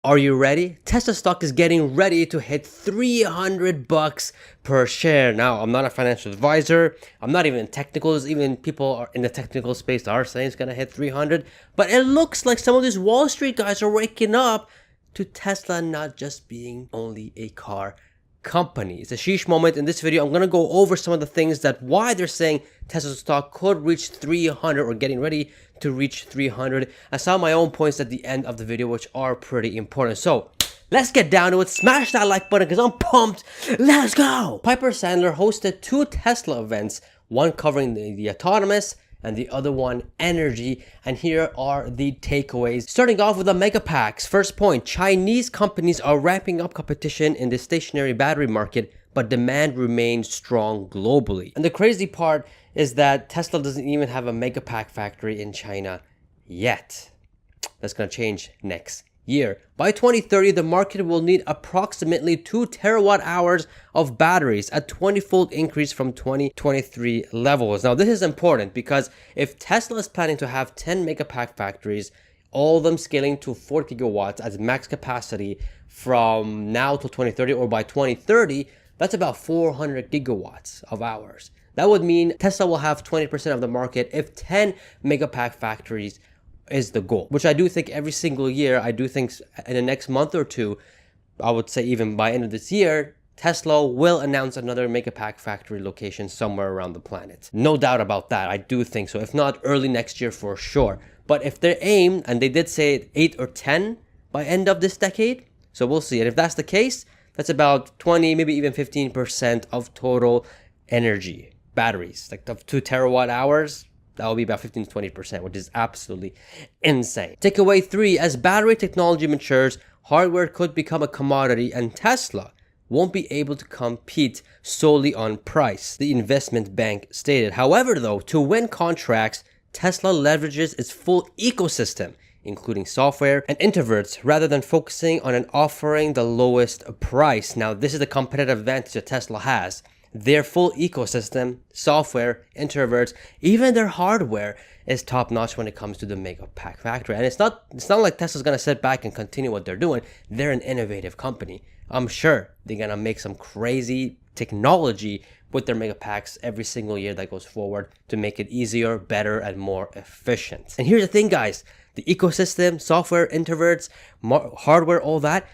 Are you ready? Tesla stock is getting ready to hit $300 per share. Now, I'm not a financial advisor. I'm not even in technicals. Even people are in the technical space are saying it's going to hit 300. But it looks like some of these Wall Street guys are waking up to Tesla not just being only a car company. It's a sheesh moment. In this video, I'm going to go over some of the things that why they're saying Tesla stock could reach 300 or getting ready to reach 300. I saw my own points at the end of the video, which are pretty important. So let's get down to it. Smash that like button because I'm pumped. Let's go. Piper Sandler hosted two Tesla events, one covering the autonomous and the other one energy, and here are the takeaways. Starting off with the Megapacks. First point, Chinese companies are ramping up competition in the stationary battery market, but demand remains strong globally. And the crazy part is that Tesla doesn't even have a Megapack factory in China yet. That's gonna change next year. By 2030, the market will need approximately 2 terawatt hours of batteries, a 20-fold increase from 2023 levels. Now, this is important because if Tesla is planning to have 10 Megapack factories, all of them scaling to 40 gigawatts as max capacity from now till 2030, or by 2030, that's about 400 gigawatts of hours. That would mean Tesla will have 20% of the market if 10 Megapack factories is the goal, which I do think every single year. I do think in the next month or two, I would say even by end of this year, Tesla will announce another Megapack factory location somewhere around the planet. No doubt about that. I do think so. If not early next year for sure. But if they're aimed, and they did say 8 or 10 by end of this decade, so we'll see. And if that's the case, that's about 20, maybe even 15% of total energy, batteries, like of 2 terawatt hours. That will be about 15 to 20%, which is absolutely insane. Takeaway 3, as battery technology matures, hardware could become a commodity and Tesla won't be able to compete solely on price, the investment bank stated. However, though, to win contracts, Tesla leverages its full ecosystem, including software and introverts, rather than focusing on offering the lowest price. Now, this is the competitive advantage that Tesla has. Their full ecosystem, software, introverts, even their hardware is top notch when it comes to the Megapack factory. And it's not like Tesla's gonna sit back and continue what they're doing. They're an innovative company. I'm sure they're gonna make some crazy technology with their Megapacks every single year that goes forward to make it easier, better, and more efficient. And here's the thing, guys, the ecosystem, software, introverts, hardware, all that,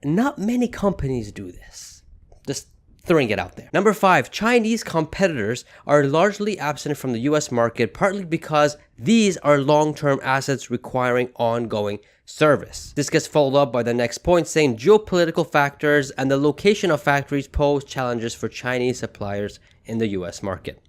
not many companies do this. Just throwing it out there. Number 5, Chinese competitors are largely absent from the US market, partly because these are long-term assets requiring ongoing service. This gets followed up by the next point saying geopolitical factors and the location of factories pose challenges for Chinese suppliers in the US market.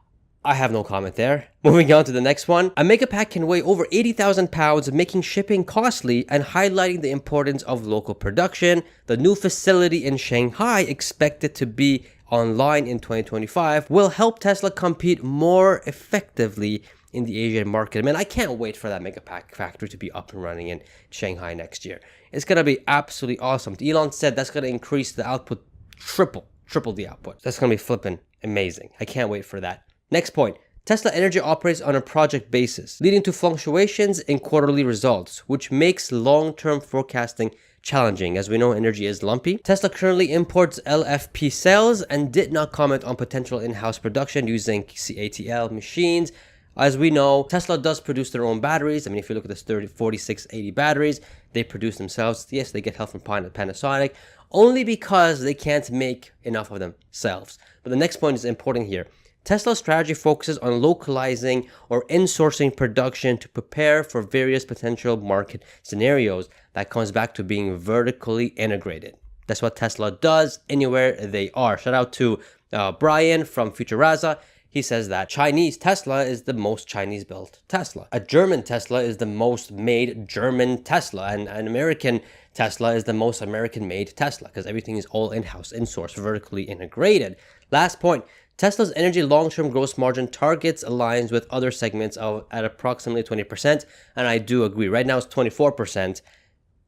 I have no comment there. Moving on to the next one. A Megapack can weigh over 80,000 pounds, making shipping costly and highlighting the importance of local production. The new facility in Shanghai, expected to be online in 2025, will help Tesla compete more effectively in the Asian market. Man, I can't wait for that Megapack factory to be up and running in Shanghai next year. It's going to be absolutely awesome. Elon said that's going to increase the output triple the output. That's going to be flipping amazing. I can't wait for that. Next point, Tesla Energy operates on a project basis, leading to fluctuations in quarterly results, which makes long-term forecasting challenging. As we know, energy is lumpy. Tesla currently imports LFP cells and did not comment on potential in-house production using CATL machines. As we know, Tesla does produce their own batteries. I mean, if you look at the 4680 batteries, they produce themselves. Yes, they get help from Panasonic, only because they can't make enough of themselves. But the next point is important here. Tesla's strategy focuses on localizing or insourcing production to prepare for various potential market scenarios. That comes back to being vertically integrated. That's what Tesla does anywhere they are. Shout out to Brian from Futuraza. He says that Chinese Tesla is the most Chinese-built Tesla. A German Tesla is the most made German Tesla. And an American Tesla is the most American-made Tesla because everything is all in-house, in-source, vertically integrated. Last point. Tesla's energy long-term gross margin targets aligns with other segments at approximately 20%, and I do agree. Right now it's 24%.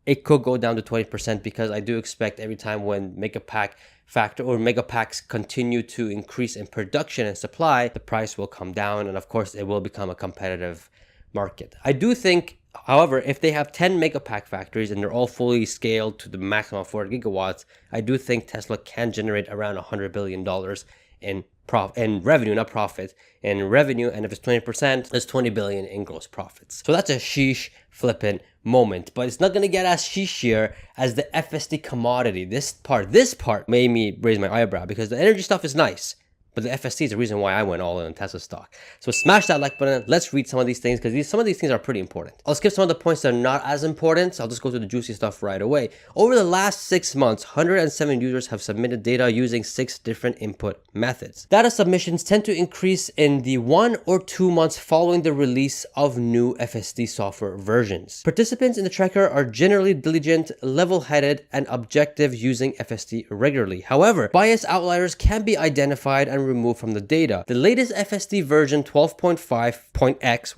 It could go down to 20% because I do expect every time when Megapack factor or Megapacks continue to increase in production and supply, the price will come down, and of course it will become a competitive market. I do think However, if they have 10 Megapack factories and they're all fully scaled to the maximum of 4 gigawatts, I do think Tesla can generate around $100 billion in revenue, not profit, in revenue. And if it's 20%, it's 20 billion in gross profits. So that's a sheesh flippin' moment, but it's not going to get as sheeshier as the FSD commodity. This part made me raise my eyebrow because the energy stuff is nice. But the FSD is the reason why I went all in on Tesla stock. So smash that like button. Let's read some of these things because some of these things are pretty important. I'll skip some of the points that are not as important. I'll just go to the juicy stuff right away. Over the last 6 months, 107 users have submitted data using 6 different input methods. Data submissions tend to increase in the 1 or 2 months following the release of new FSD software versions. Participants in the tracker are generally diligent, level-headed, and objective using FSD regularly. However, bias outliers can be identified and removed from the data. The latest FSD version 12.5.x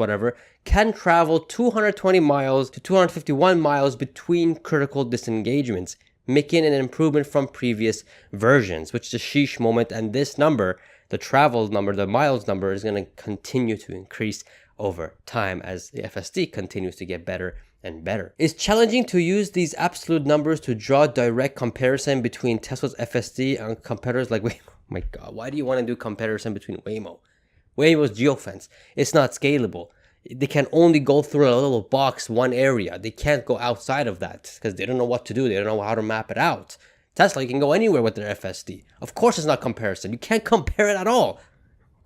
can travel 220 miles to 251 miles between critical disengagements, making an improvement from previous versions, which is a sheesh moment. And this number, the travel number, the miles number, is going to continue to increase over time as the FSD continues to get better and better. It's challenging to use these absolute numbers to draw direct comparison between Tesla's FSD and competitors like Waymo. My God, why do you want to do comparison between Waymo? Waymo's geofence. It's not scalable. They can only go through a little box, one area. They can't go outside of that because they don't know what to do. They don't know how to map it out. Tesla, you can go anywhere with their FSD. Of course it's not comparison. You can't compare it at all.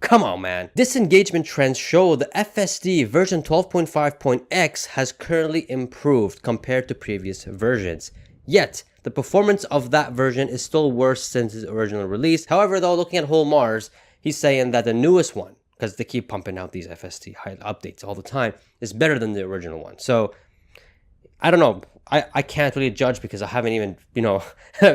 Come on, man. Disengagement trends show the FSD version 12.5.x has currently improved compared to previous versions. Yet, the performance of that version is still worse since its original release. However, though, looking at whole Mars, he's saying that the newest one, because they keep pumping out these FSD updates all the time, is better than the original one. So, I don't know. I can't really judge because I haven't even,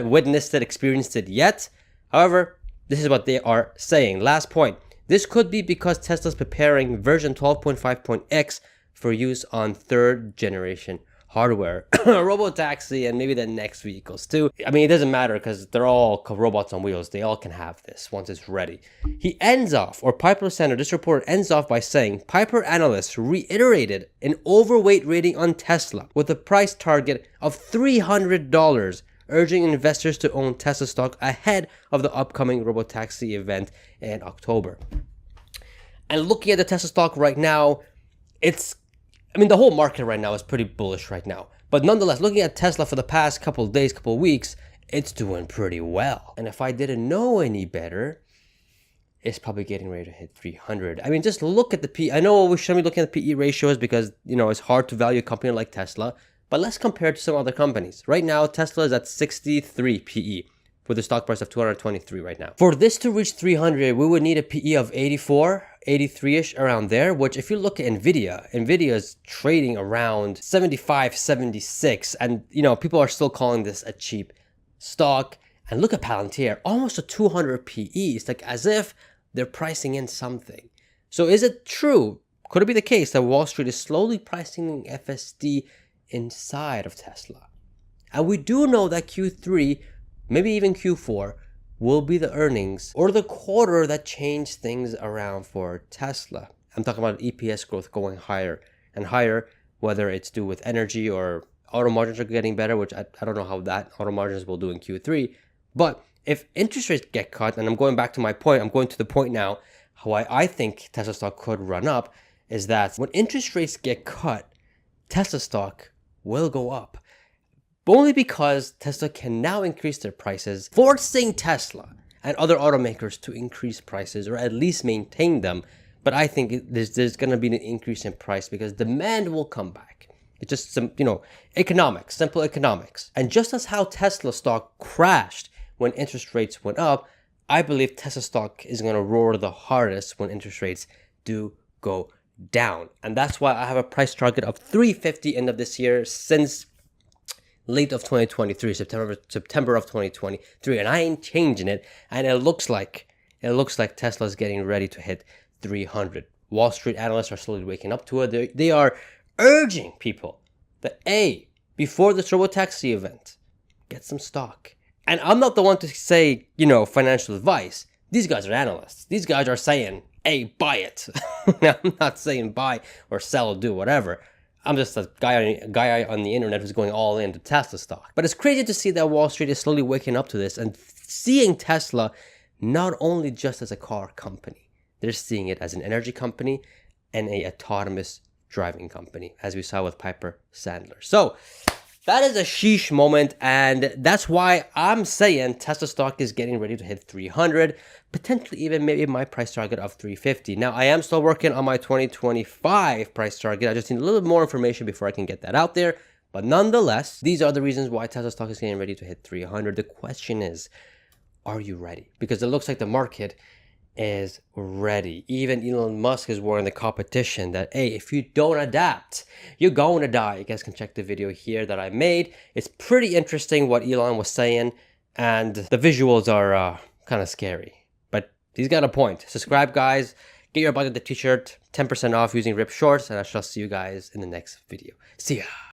witnessed it, experienced it yet. However, this is what they are saying. Last point. This could be because Tesla's preparing version 12.5.x for use on 3rd generation hardware, robotaxi, and maybe the next vehicles too. I mean, it doesn't matter because they're all robots on wheels. They all can have this once it's ready. He ends off, or Piper Center, this report ends off by saying, Piper analysts reiterated an overweight rating on Tesla with a price target of $300, urging investors to own Tesla stock ahead of the upcoming robotaxi event in October. And looking at the Tesla stock right now, the whole market right now is pretty bullish right now. But nonetheless, looking at Tesla for the past couple of days, couple of weeks, it's doing pretty well. And if I didn't know any better, it's probably getting ready to hit 300. I mean, just look at the P. I know we shouldn't be looking at PE ratios because, it's hard to value a company like Tesla. But let's compare it to some other companies. Right now, Tesla is at 63 PE with a stock price of 223 right now. For this to reach 300, we would need a PE of 84, 83-ish, around there, which if you look at NVIDIA is trading around 75, 76. And, people are still calling this a cheap stock. And look at Palantir, almost a 200 PE. It's like as if they're pricing in something. So is it true? Could it be the case that Wall Street is slowly pricing in FSD inside of Tesla? And we do know that Q3, maybe even Q4, will be the earnings or the quarter that change things around for Tesla. I'm talking about EPS growth going higher and higher, whether it's due with energy or auto margins are getting better, which I don't know how that auto margins will do in Q3. But if interest rates get cut, and I'm going back to my point, I'm going to the point now, how I think Tesla stock could run up, is that when interest rates get cut, Tesla stock will go up. Only because Tesla can now increase their prices, forcing Tesla and other automakers to increase prices or at least maintain them. But I think there's going to be an increase in price because demand will come back. It's just some, economics, simple economics. And just as how Tesla stock crashed when interest rates went up, I believe Tesla stock is going to roar the hardest when interest rates do go down. And that's why I have a price target of 350 end of this year since late of 2023, September of 2023, and I ain't changing it. And it looks like Tesla is getting ready to hit 300. Wall Street analysts are slowly waking up to it. They are urging people that before this robotaxi event, get some stock. And I'm not the one to say, financial advice. These guys are analysts. These guys are saying, buy it. I'm not saying buy or sell, do whatever. I'm just a guy on the internet who's going all into Tesla stock. But it's crazy to see that Wall Street is slowly waking up to this and seeing Tesla not only just as a car company, they're seeing it as an energy company and a autonomous driving company, as we saw with Piper Sandler. So that is a sheesh moment, and that's why I'm saying Tesla stock is getting ready to hit 300, potentially even maybe my price target of 350. Now, I am still working on my 2025 price target. I just need a little bit more information before I can get that out there. But nonetheless, these are the reasons why Tesla stock is getting ready to hit 300. The question is, are you ready? Because it looks like the market is ready. Even Elon Musk is warning the competition that, hey, if you don't adapt, you're going to die. You guys can check the video here that I made. It's pretty interesting what Elon was saying, and the visuals are kind of scary. But he's got a point. Subscribe, guys. Get your budget the t-shirt, 10% off using Rip Shorts, and I shall see you guys in the next video. See ya.